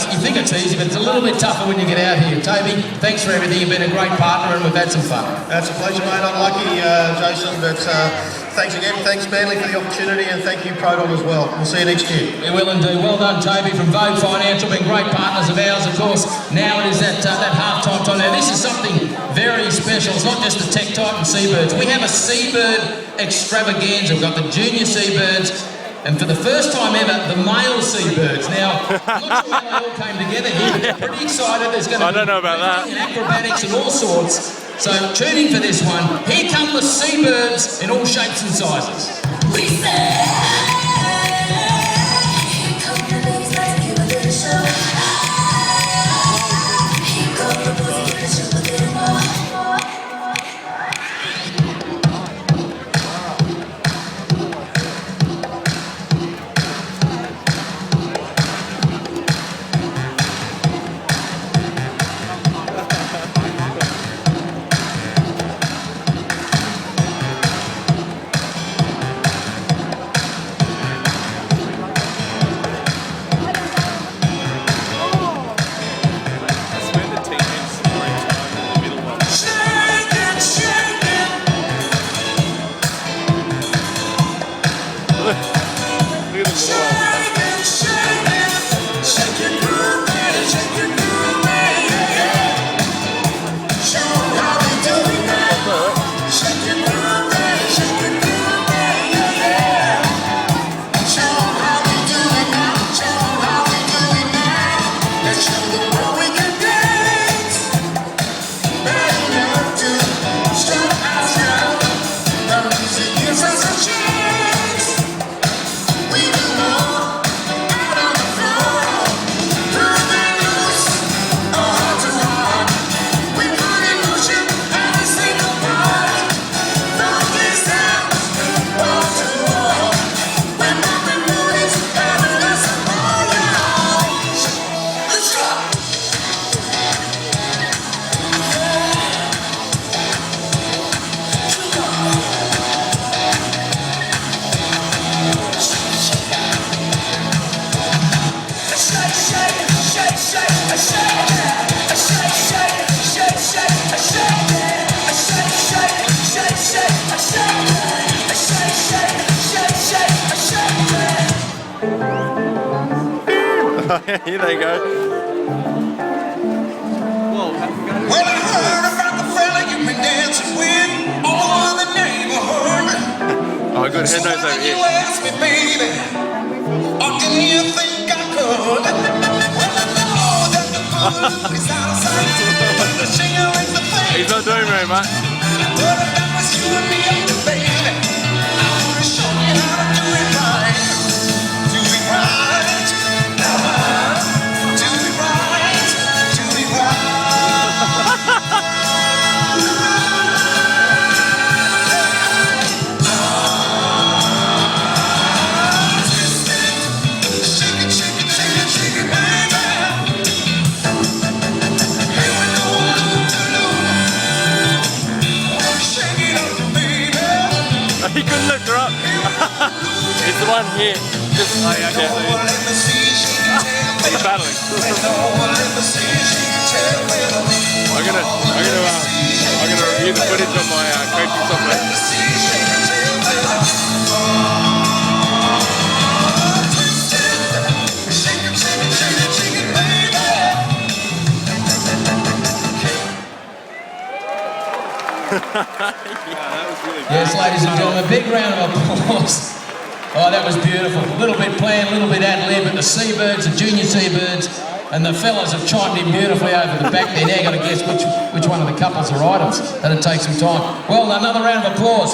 you think it's easy, but it's a little bit tougher when you get out here. Toby, thanks for everything. You've been a great partner and we've had some fun. That's a pleasure, mate. I'm lucky, Jason, but thanks again. Thanks, Manly, for the opportunity, and thank you, Prodom, as well. We'll see you next year. We will indeed. Well done, Toby, from Vogue Financial, been great partners of ours, of course. Now it is that half-time time. Now, this is something very special. It's not just the Tech Titan Seabirds. We have a Seabird extravaganza. We've got the junior Seabirds, and for the first time ever, the male Seabirds. Now, I'm not sure how they all came together here. Pretty excited. There's going to I don't know about that. And acrobatics and all sorts. So tune in for this one. Here come the Seabirds in all shapes and sizes. We say. Here they go. Well, I heard about the fella you've been dancing with all over the neighborhood. Oh, good head nose over here. You asked me, baby, or didn't you think I could? Well, I know that the fool is out of sight, but the singer is the thing. He's not doing very much. But that was you and me, baby. I want to show you how to do it right. Do it right. He couldn't lift her up. It's the one here. Just yeah. They're battling. I'm gonna review the footage on my coaching software. Yes, ladies and gentlemen, a big round of applause. Oh, that was beautiful. A little bit planned, a little bit ad-lib, but the Seabirds, the junior Seabirds, and the fellas have chimed in beautifully over the back there. Now you've got to guess which one of the couples are items. That'll take some time. Well, another round of applause.